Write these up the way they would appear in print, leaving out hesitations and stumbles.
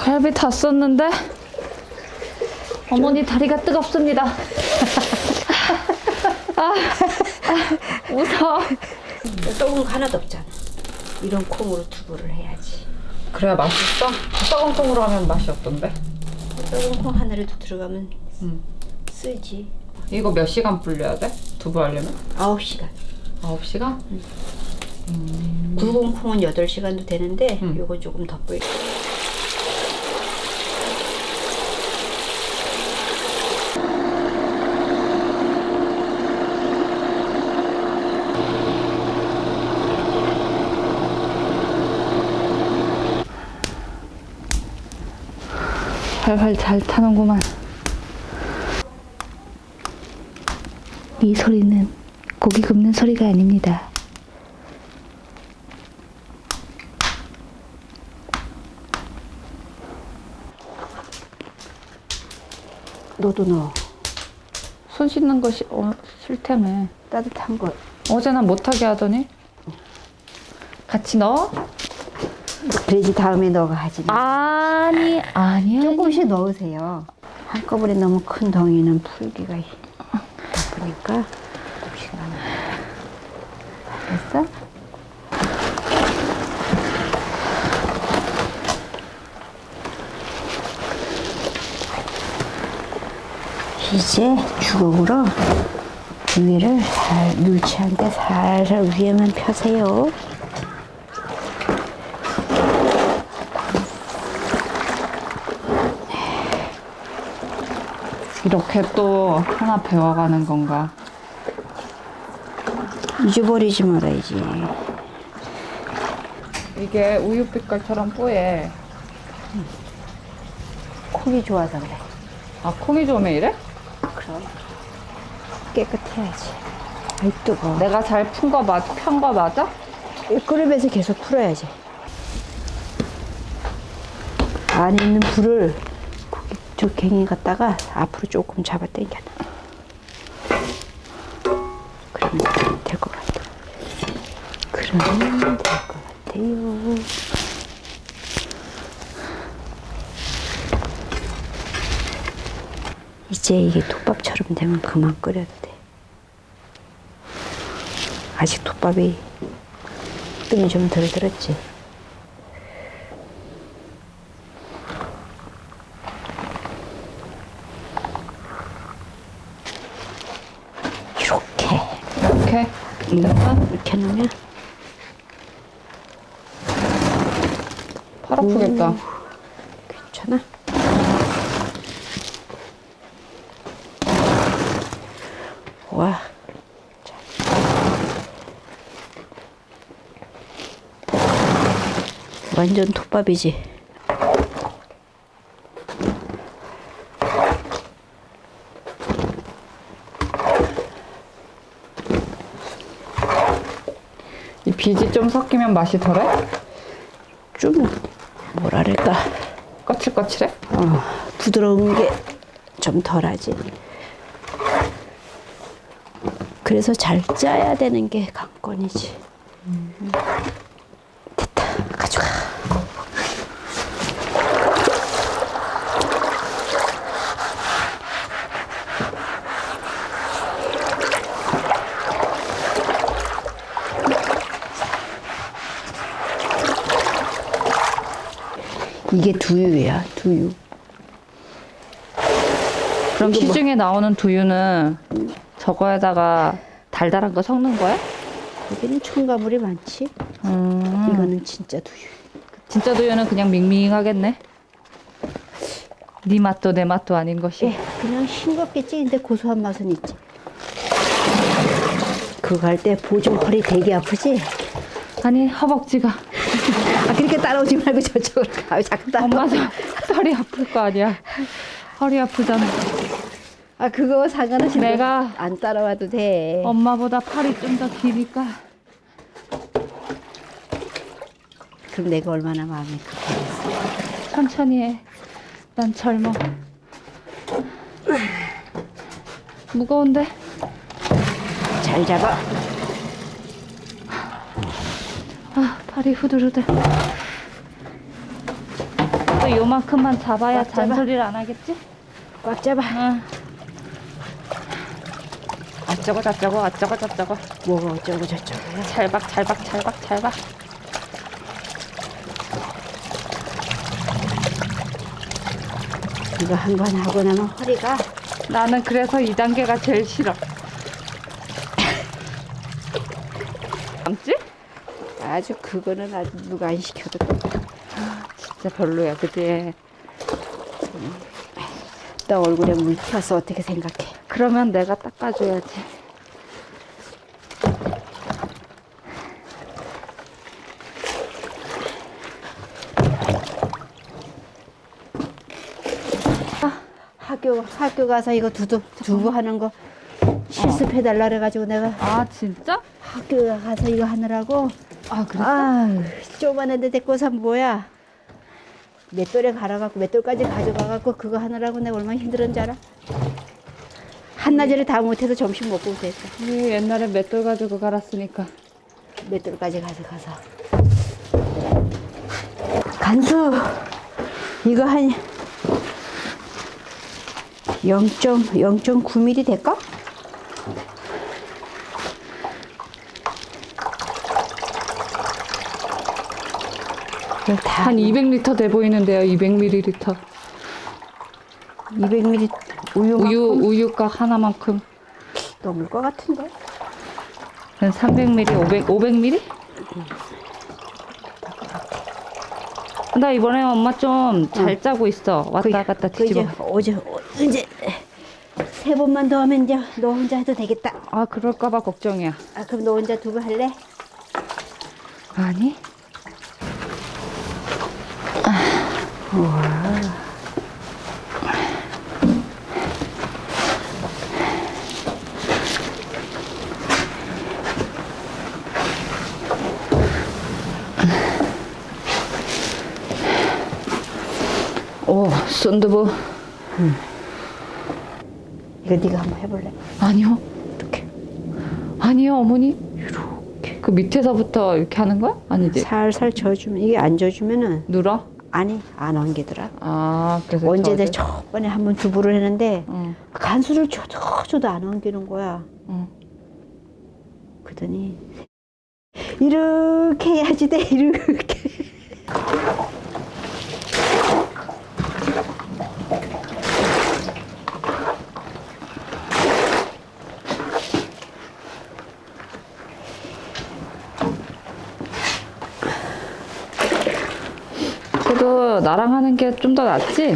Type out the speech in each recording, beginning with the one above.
갈비 다 썼는데 어머니 다리가 뜨겁습니다. 웃어. 썩은 거 하나도 없잖아. 이런 콩으로 두부를 해야지. 그래야 맛있어? 썩은 콩으로 하면 맛이 어떤데? 썩은 콩 하나라도 들어가면 쓰지. 이거 몇 시간 불려야 돼? 두부 하려면? 9시간. 9시간? 굵은 콩은 8시간도 되는데 요거 조금 더 불려. 활활 잘 타는구만. 이 소리는 고기 굽는 소리가 아닙니다. 너도 넣어. 손 씻는 거 싫다며. 따뜻한 거. 어제는 못하게 하더니. 같이 넣어? 그래야지 다음에 너가 하지. 아니야. 조금씩 넣으세요. 한꺼번에 너무 큰 덩이는 풀기가 바쁘니까 조금씩 넣어. 됐어? 이제 주걱으로 위를 물치한데 살살 위에만 펴세요. 이렇게 또 하나 배워가는 건가? 잊어버리지 말아야지. 이게 우유 빛깔처럼 뽀얘. 콩이 좋아서 그래. 아, 콩이 좋으면 이래? 그럼 깨끗해야지. 아이 뜨거워. 내가 잘 편 거 맞아? 끓으면서 계속 풀어야지. 안에 있는 불을 고기 저 갱이 갖다가 앞으로 조금 잡아 당겨놔. 그러면 될 것 같아. 그러면 될 것 같아요. 이제 이게 톱밥처럼 되면 그만 끓여도 돼. 아직 톱밥이 뜸이 좀 덜 들었지. 이렇게? 이렇게 놓으면 팔 아프겠다. 괜찮아. 와. 자. 완전 톱밥이지. 이 비지 좀 섞이면 맛이 덜해? 좀 뭐랄까 거칠거칠해? 부드러운 게 좀 덜하지. 그래서 잘 짜야 되는 게 관건이지. 됐다. 가져가. 이게 두유야, 두유. 그럼 시중에 나오는 두유는 저거에다가 달달한 거 섞는 거야? 거기는 첨가물이 많지. 이거는 진짜 두유. 진짜 두유는 그냥 밍밍하겠네. 네 맛도 내 맛도 아닌 것이. 예, 그냥 싱겁겠지. 근데 고소한 맛은 있지. 그거 할 때 보조팔이 되게 아프지? 아니, 허벅지가. 아, 그렇게 따라오지 말고 저쪽으로 가. 자꾸 따라와. 엄마도 허리 아플 거 아니야. 허리 아프잖아. 아, 그거 상관없이 내가 안 따라와도 돼. 엄마보다 팔이 좀 더 기니까. 그럼 내가 얼마나 마음이 급하겠어. 천천히 해. 난 젊어. 무거운데? 잘 잡아. 아, 팔이 후들후들. 또 알았어. 요만큼만 잡아야 꽉 잡아. 잔소리를 안 하겠지? 꽉 잡아. 응. 어쩌고 저쩌고 어쩌고 저쩌고. 뭐가 어쩌고 저쩌고. 찰박 찰박 찰박 찰박. 이거 한 번 하고 나면 허리가 나는 그래서 2단계가 제일 싫어. 남지? 아주 그거는 아주 누가 안 시켜도 진짜 별로야, 그지? 너 얼굴에 물 튀어서 어떻게 생각해? 그러면 내가 닦아줘야지. 학교 가서 이거 두부 하는 거 실습해달라 그래가지고 내가 아, 진짜? 학교 가서 이거 하느라고 아, 그랬어? 조그만한데 데리고서 뭐야 맷돌에 갈아갖고 맷돌까지 가져가갖고 그거 하느라고 내가 얼마나 힘들었는지 알아? 한나절에 다 못해서 점심 먹고 됐어. 우리 옛날에 맷돌 가지고 갈았으니까. 맷돌까지 가져가서 간수 이거 한 0.9mm 될까? 한 200리터 돼 보이는데요, 200ml. 200ml 우유곽 하나만큼. 넘을 것 같은데? 한 300ml, 500ml? 나 이번에 엄마 좀 잘 짜고 있어. 왔다 갔다 뒤집어. 이제 3번만 더 하면 이제 너 혼자 해도 되겠다. 아, 그럴까봐 걱정이야. 아, 그럼 너 혼자 두부 할래? 아니? 오, 순두부. 이거 네가 한번 해볼래? 아니요. 이렇게 아니요, 어머니. 이렇게. 그 밑에서부터 이렇게 하는 거야? 아니지? 살살 저어주면 이게 안 저어주면은 눌어? 아니 안 엉기더라. 아, 그래서 언제 내 저어줘? 저번에 한번 두부를 했는데 응, 간수를 줘도 안 엉기는 거야. 응. 그러더니 이렇게 해야지 돼 이렇게. 그래도 나랑 하는 게 좀 더 낫지?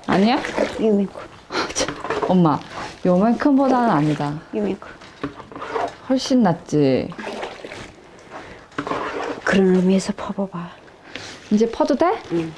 아니야? 이만큼 엄마, 요만큼보다는 아니다. 이만큼. 훨씬 낫지. 그런 의미에서 퍼봐봐. 이제 퍼도 돼? 응.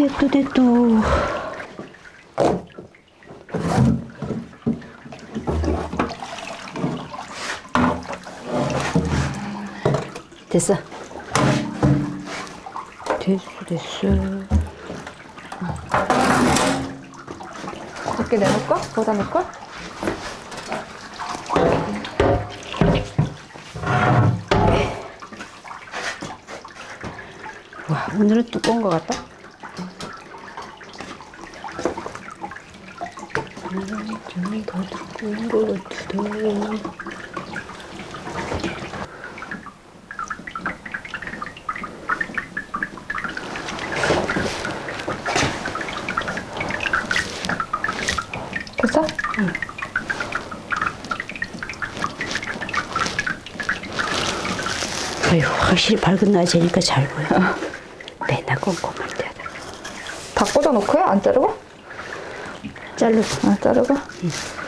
됐도. 됐어. 됐어. 이렇게 내놓을까? 거기다 놓을까? 와, 오늘은 두꺼운 것 같다. 좀더 두꺼운 것 같다. 됐어? 아유, 확실히 밝은 낮이니까 잘 보여. 맨날 꼼꼼할 때다. 다 꽂아놓고요? 안 자르고? 자르고. 아, 자르고? 응.